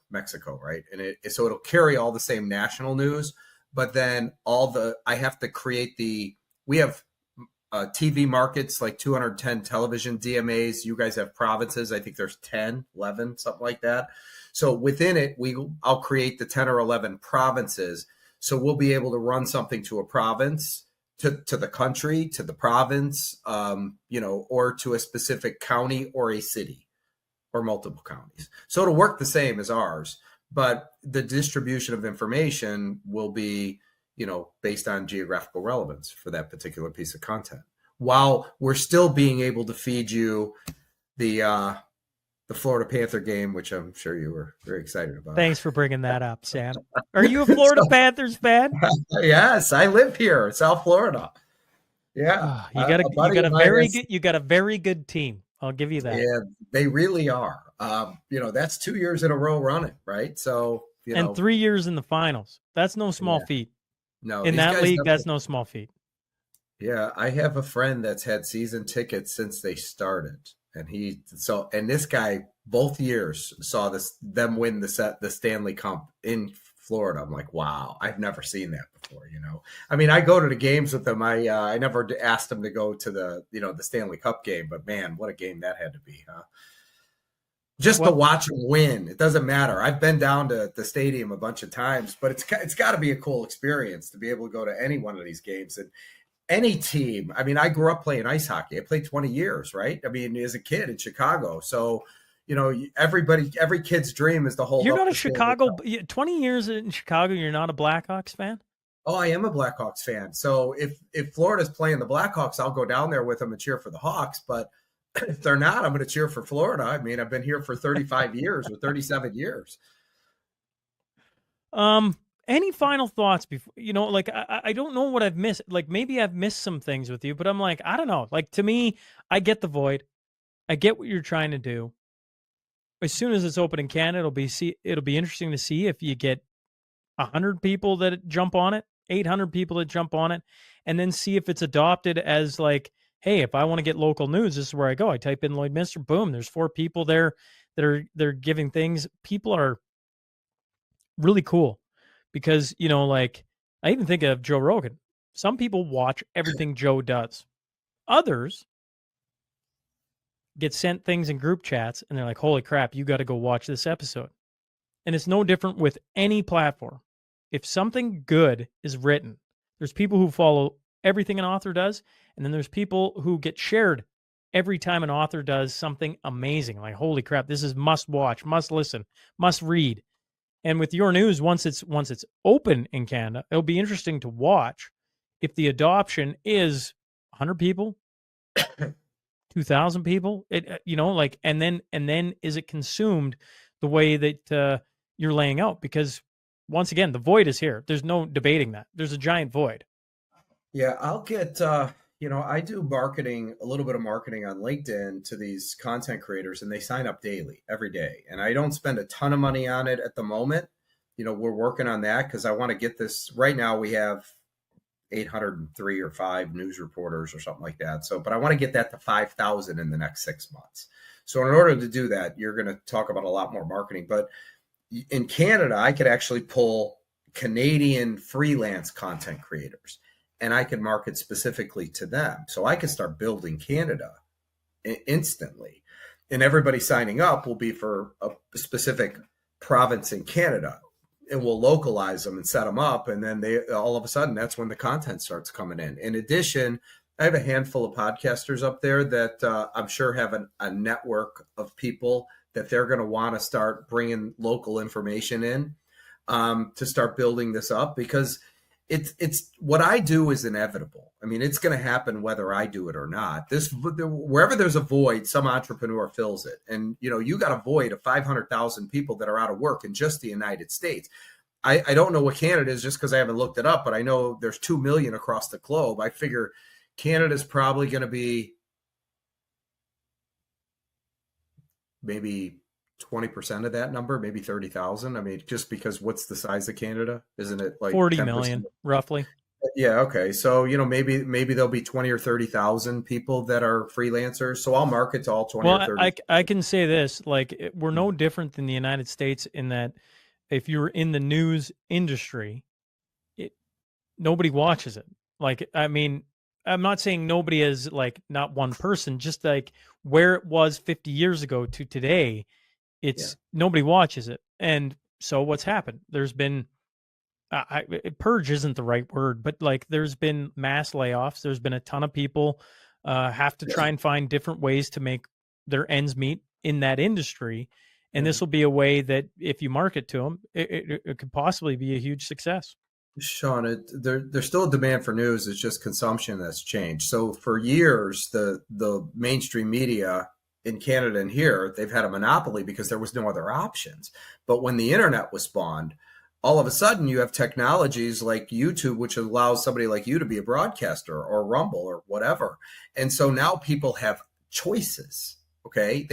Mexico, right? And so it'll carry all the same national news, but then I have to create we have TV markets, like 210 television DMAs. You guys have provinces. I think there's 10, 11, something like that. So within it, I'll create the 10 or 11 provinces. So we'll be able to run something to a province, to the country, to the province, or to a specific county or a city or multiple counties. So it'll work the same as ours, but the distribution of information will be, based on geographical relevance for that particular piece of content, while we're still being able to feed you the Florida Panther game, which I'm sure you were very excited about. Thanks for bringing that up, Sam. Are you a Florida Panthers fan? Yes, I live here in South Florida. Yeah, you got a very good team. I'll give you that. Yeah, they really are. That's 2 years in a row running, right? So and 3 years in the finals. That's no small feat. No, in that league, that's no small feat. Yeah, I have a friend that's had season tickets since they started. And this guy both years saw them win the Stanley Cup in Florida. I'm like, wow, I've never seen that before. I mean, I go to the games with them. I never asked them to go to the Stanley Cup game, but man, what a game that had to be, huh? Just to watch them win. It doesn't matter. I've been down to the stadium a bunch of times, but it's got to be a cool experience to be able to go to any one of these games. And any team. I mean, I grew up playing ice hockey. I played 20 years, right? I mean, as a kid in Chicago. So, every kid's dream is to hold. You're not a Chicago. 20 years in Chicago, you're not a Blackhawks fan? Oh, I am a Blackhawks fan. So if Florida's playing the Blackhawks, I'll go down there with them and cheer for the Hawks. But if they're not, I'm going to cheer for Florida. I mean, I've been here for 35 years or 37 years. Any final thoughts before, I don't know what I've missed. Like, maybe I've missed some things with you, but I'm like, I don't know. Like, to me, I get the void. I get what you're trying to do. As soon as it's open in Canada, it'll be interesting to see if you get 100 people that jump on it, 800 people that jump on it, and then see if it's adopted as like, hey, if I want to get local news, this is where I go. I type in Lloydminster, boom, there's 4 people there they're giving things. People are really cool. Because, I even think of Joe Rogan. Some people watch everything Joe does. Others get sent things in group chats, and they're like, holy crap, you got to go watch this episode. And it's no different with any platform. If something good is written, there's people who follow everything an author does, and then there's people who get shared every time an author does something amazing. Like, holy crap, this is must watch, must listen, must read. And with yourNEWS, once it's open in Canada, it'll be interesting to watch if the adoption is 100 people, 2,000 people. And then is it consumed the way that you're laying out? Because once again, the void is here. There's no debating that. There's a giant void. Yeah, I'll get I do marketing, a little bit of marketing on LinkedIn to these content creators, and they sign up daily, every day. And I don't spend a ton of money on it at the moment. We're working on that because I want to get this. Right now we have 803 or 5 news reporters or something like that. So, but I want to get that to 5,000 in the next 6 months. So in order to do that, you're going to talk about a lot more marketing. But in Canada, I could actually pull Canadian freelance content creators, and I could market specifically to them. So I could start building Canada instantly. And everybody signing up will be for a specific province in Canada. And we'll localize them and set them up. And then all of a sudden, that's when the content starts coming in. In addition, I have a handful of podcasters up there that I'm sure have a network of people that they're going to want to start bringing local information in to start building this up, because it's what I do is inevitable. I mean, it's going to happen whether I do it or not. Wherever there's a void, some entrepreneur fills it. And, you got a void of 500,000 people that are out of work in just the United States. I don't know what Canada is just because I haven't looked it up, but I know there's 2 million across the globe. I figure Canada's probably going to be maybe 20% of that number, maybe 30,000. I mean, just because what's the size of Canada? Isn't it like 40 10%? million, roughly? Yeah. Okay. So, maybe there'll be 20 or 30,000 people that are freelancers. So I'll market to all 20 or 30. I can say this, like, we're no different than the United States in that if you're in the news industry, nobody watches it. Like, I mean, I'm not saying nobody is like not one person, just like where it was 50 years ago to today, nobody watches it. And so what's happened? There's been purge isn't the right word, but like there's been mass layoffs. There's been a ton of people have to try and find different ways to make their ends meet in that industry. And this will be a way that if you market to them, it could possibly be a huge success. Shaun, there's still a demand for news. It's just consumption that's changed. So for years, the mainstream media in Canada and here, they've had a monopoly because there was no other options. But when the internet was spawned, all of a sudden you have technologies like YouTube, which allows somebody like you to be a broadcaster, or Rumble or whatever. And so now people have choices. Okay.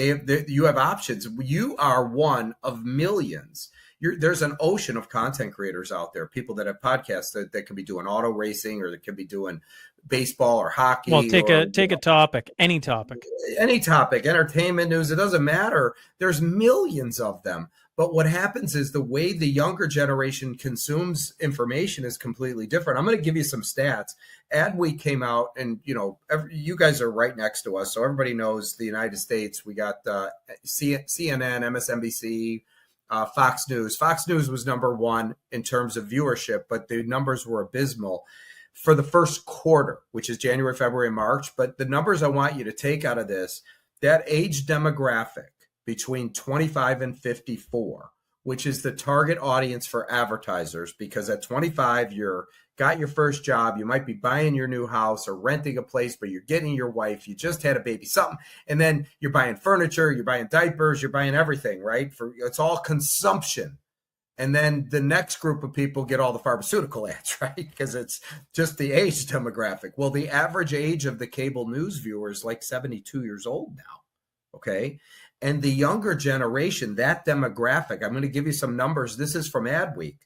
You have options. You are one of millions. There's an ocean of content creators out there, people that have podcasts that could be doing auto racing, or that could be doing baseball or hockey. Well, take a topic, any topic, entertainment news. It doesn't matter. There's millions of them. But what happens is the way the younger generation consumes information is completely different. I'm going to give you some stats. Adweek came out, and you guys are right next to us, so everybody knows the United States. We got CNN, MSNBC, Fox News. Fox News was number one in terms of viewership, but the numbers were abysmal for the first quarter, which is January, February, March. But the numbers I want you to take out of this, that age demographic between 25 and 54, which is the target audience for advertisers, because at 25, you're got your first job, you might be buying your new house or renting a place, but you're getting your wife, you just had a baby, something, and then you're buying furniture, you're buying diapers, you're buying everything, right? It's all consumption. And then the next group of people get all the pharmaceutical ads, right? Because it's just the age demographic. Well, the average age of the cable news viewer is like 72 years old now, okay? And the younger generation, that demographic, I'm going to give you some numbers. This is from Adweek.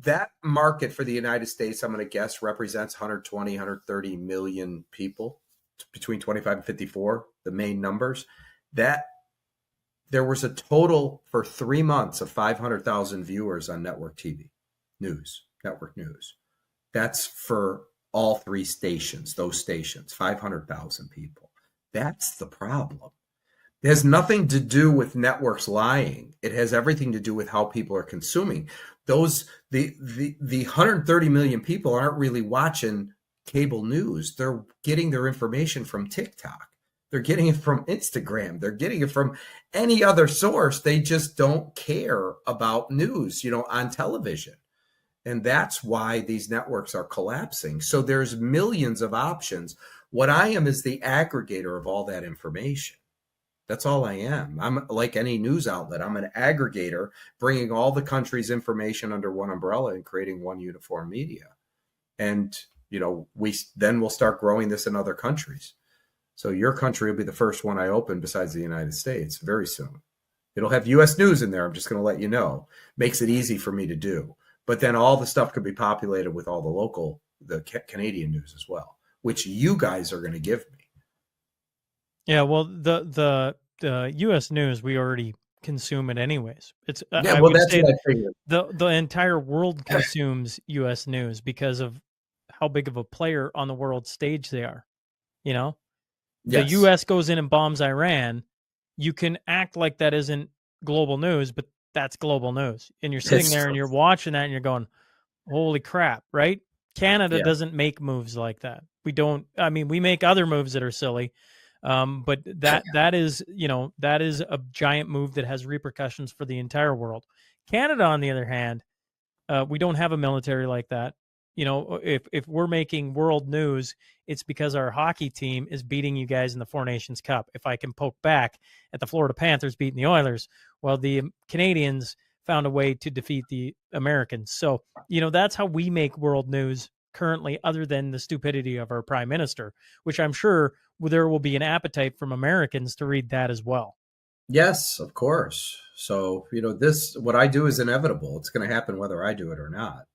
That market for the United States, I'm going to guess, represents 120, 130 million people between 25 and 54, the main numbers. That there was a total for 3 months of 500,000 viewers on network TV news, network news. That's for all 3 stations, those stations, 500,000 people. That's the problem. It has nothing to do with networks lying. It has everything to do with how people are consuming. The 130 million people aren't really watching cable news. They're getting their information from TikTok. They're getting it from Instagram. They're getting it from any other source. They just don't care about news, on television. And that's why these networks are collapsing. So there's millions of options. What I am is the aggregator of all that information. That's all I am. I'm like any news outlet. I'm an aggregator, bringing all the country's information under one umbrella and creating one uniform media. And then we'll start growing this in other countries. So your country will be the first one I open besides the United States very soon. It'll have U.S. news in there. I'm just going to let you know. Makes it easy for me to do. But then all the stuff could be populated with all the Canadian news as well, which you guys are going to give me. Yeah, well, the U.S. news, we already consume it anyways. It's Yeah, I well, would that's say what I figured. the entire world consumes U.S. news because of how big of a player on the world stage they are. You know, the Yes. U.S. goes in and bombs Iran. You can act like that isn't global news, but that's global news. And you're sitting It's there true. and you're watching that and you're going, holy crap, right? Canada Yeah. doesn't make moves like that. We don't. I mean, we make other moves that are silly, but that is that is a giant move that has repercussions for the entire world. Canada, on the other hand, we don't have a military like that. If we're making world news, it's because our hockey team is beating you guys in the Four Nations Cup. If I can poke back at the Florida Panthers beating the Oilers, well, the Canadians found a way to defeat the Americans. So, that's how we make world news currently, other than the stupidity of our prime minister, which I'm sure there will be an appetite from Americans to read that as well. Yes, of course. So, what I do is inevitable. It's going to happen whether I do it or not.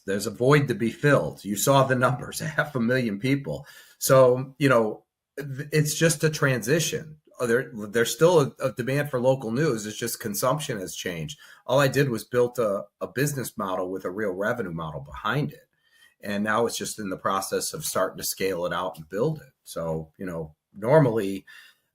There's a void to be filled. You saw the numbers, 500,000 people. So, it's just a transition. There's still a demand for local news. It's just consumption has changed. All I did was built a business model with a real revenue model behind it. And now it's just in the process of starting to scale it out and build it. So, normally,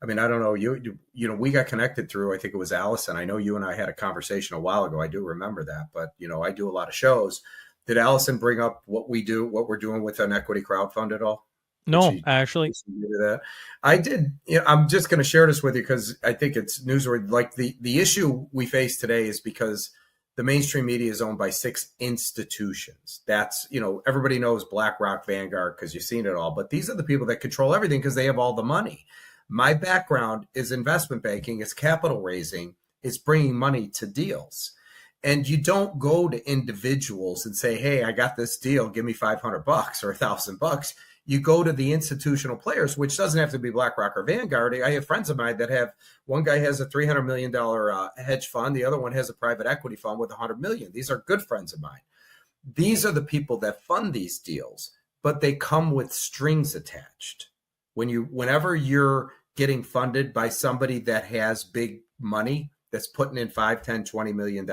I mean, I don't know, we got connected through, I think it was Allison. I know you and I had a conversation a while ago. I do remember that, but I do a lot of shows. Did Allison bring up what we're doing with an equity crowdfund at all? No, actually. That? I did. I'm just going to share this with you because I think it's newsworthy. Like the issue we face today is because the mainstream media is owned by 6 institutions. That's, everybody knows BlackRock, Vanguard, because you've seen it all. But these are the people that control everything because they have all the money. My background is investment banking, it's capital raising, it's bringing money to deals. And you don't go to individuals and say, hey, I got this deal, give me $500 or $1,000. You go to the institutional players, which doesn't have to be BlackRock or Vanguard. I have friends of mine that have, one guy has a $300 million hedge fund. The other one has a private equity fund with $100 million. These are good friends of mine. These are the people that fund these deals, but they come with strings attached. Whenever you're getting funded by somebody that has big money, that's putting in $5, $10, $20 million,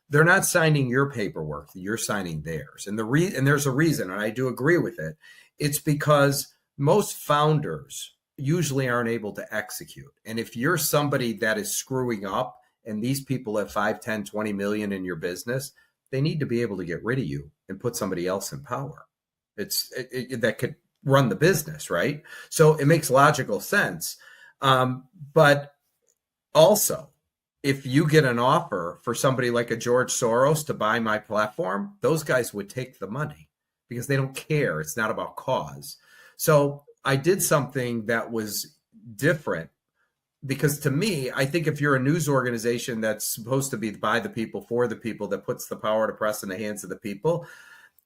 they're not signing your paperwork. You're signing theirs. And there's a reason, and I do agree with it. It's because most founders usually aren't able to execute. And if you're somebody that is screwing up and these people have 5, 10, 20 million in your business, they need to be able to get rid of you and put somebody else in power. That could run the business, right? So it makes logical sense. But also, if you get an offer for somebody like a George Soros to buy my platform, those guys would take the money because they don't care. It's not about cause. So I did something that was different because to me, I think if you're a news organization that's supposed to be by the people, for the people, that puts the power to press in the hands of the people,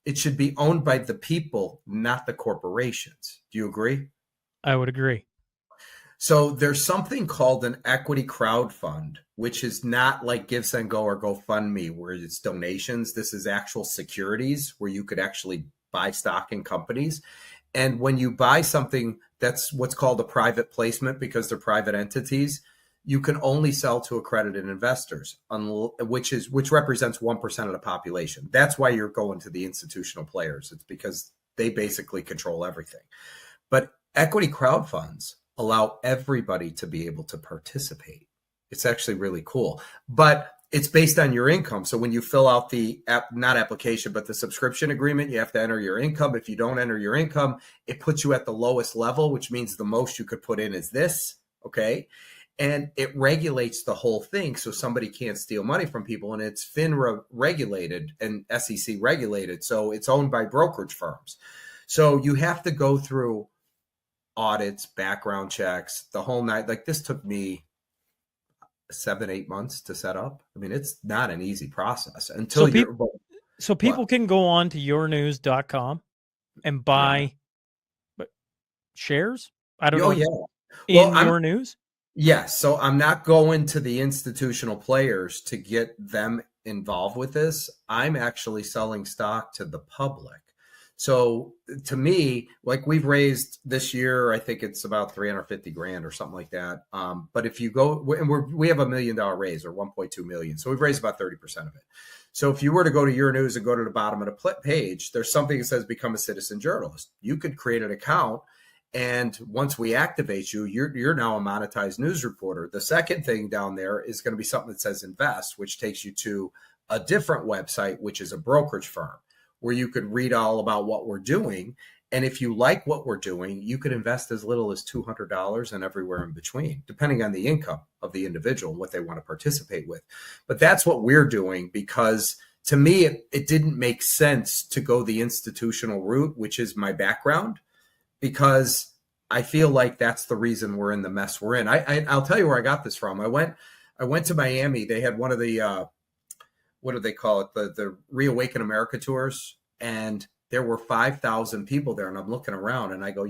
it should be owned by the people, not the corporations. Do you agree? I would agree. So there's something called an equity crowd fund, which is not like Give, Send, Go or GoFundMe, where it's donations. This is actual securities where you could actually buy stock in companies. And when you buy something, that's what's called a private placement because they're private entities. You can only sell to accredited investors, which represents 1% of the population. That's why you're going to the institutional players. It's because they basically control everything. But equity crowd funds allow everybody to be able to participate. It's actually really cool, but it's based on your income. So when you fill out the subscription agreement, you have to enter your income. If you don't enter your income, it puts you at the lowest level, which means the most you could put in is this. Okay. And it regulates the whole thing so somebody can't steal money from people. And it's FINRA regulated and SEC regulated. So it's owned by brokerage firms. So you have to go through audits, background checks, the whole night. Like this took me 7-8 months to set up. I mean, it's not an easy process until So people can go on to yournews.com and buy shares? I don't know. Yeah. In your news? Yes. So I'm not going to the institutional players to get them involved with this. I'm actually selling stock to the public. So to me, like we've raised this year, I think it's about 350 grand or something like that. But if you go, and we have $1 million raise or 1.2 million. So we've raised about 30% of it. So if you were to go to your news and go to the bottom of the page, there's something that says become a citizen journalist. You could create an account. And once we activate you, you're now a monetized news reporter. The second thing down there is going to be something that says invest, which takes you to a different website, which is a brokerage firm, where you could read all about what we're doing. And if you like what we're doing, you could invest as little as $200 and everywhere in between, depending on the income of the individual and what they want to participate with. But that's what we're doing, because to me, it didn't make sense to go the institutional route, which is my background, because I feel like that's the reason we're in the mess we're in. I'll tell you where I got this from. I went to Miami. They had one of the what do they call it? The Reawaken America tours, and there were 5,000 people there. And I'm looking around and I go,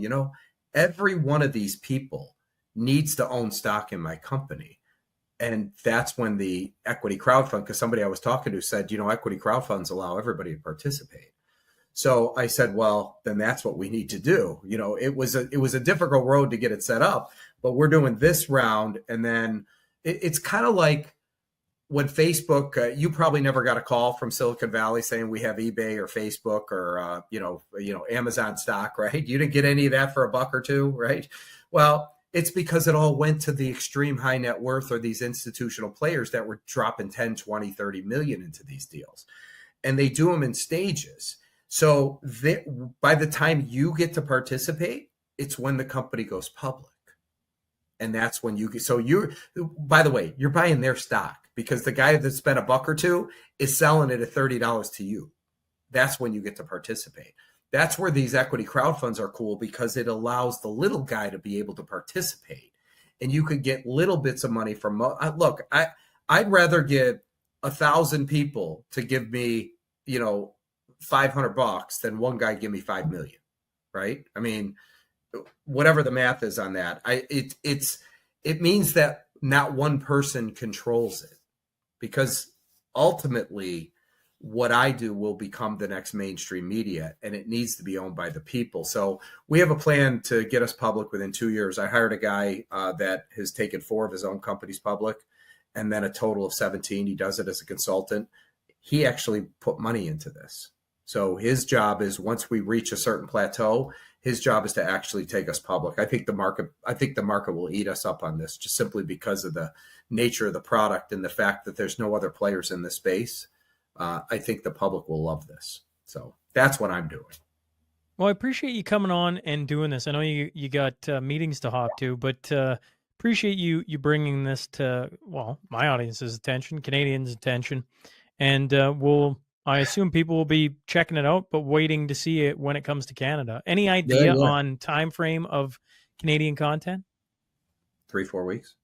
every one of these people needs to own stock in my company. And that's when the equity crowdfund, because somebody I was talking to said, equity crowdfunds allow everybody to participate. So I said, well, then that's what we need to do. It was a difficult road to get it set up, but we're doing this round. And then it's kind of like when Facebook, you probably never got a call from Silicon Valley saying we have eBay or Facebook or, Amazon stock, right? You didn't get any of that for $1 or $2, right? Well, it's because it all went to the extreme high net worth or these institutional players that were dropping 10, 20, 30 million into these deals. And they do them in stages. So by the time you get to participate, it's when the company goes public. And that's when by the way, you're buying their stock because the guy that spent $1 or $2 is selling it at $30 to you. That's when you get to participate. That's where these equity crowdfunds are cool, because it allows the little guy to be able to participate. And you could get little bits of money from, look, I'd rather get 1,000 people to give me, $500 than one guy give me 5 million, right? I mean, whatever the math is on that, it means that not one person controls it, because ultimately what I do will become the next mainstream media, and it needs to be owned by the people. So we have a plan to get us public within 2 years. I hired a guy that has taken 4 of his own companies public, and then a total of 17. He does it as a consultant. He actually put money into this. So his job is, once we reach a certain plateau, his job is to actually take us public. I think the market will eat us up on this, just simply because of the nature of the product and the fact that there's no other players in this space. I think the public will love this. So that's what I'm doing. Well, I appreciate you coming on and doing this. I know you got meetings to hop to, but appreciate you bringing this to, my audience's attention, Canadians' attention. And I assume people will be checking it out, but waiting to see it when it comes to Canada. Any idea on time frame of Canadian content? 3-4 weeks.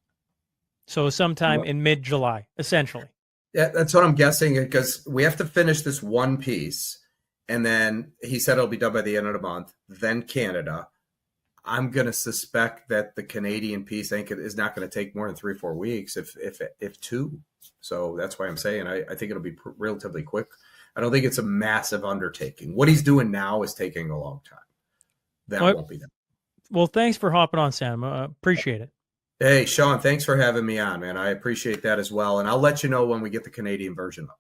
So sometime in mid-July, essentially. Yeah, that's what I'm guessing, because we have to finish this one piece. And then he said it'll be done by the end of the month. Then Canada. I'm going to suspect that the Canadian piece is not going to take more than 3-4 weeks, if 2. So that's why I'm saying I think it'll be relatively quick. I don't think it's a massive undertaking. What he's doing now is taking a long time. That won't be that. Well, thanks for hopping on, Sam. Appreciate it. Hey, Shaun, thanks for having me on, man. I appreciate that as well. And I'll let you know when we get the Canadian version up.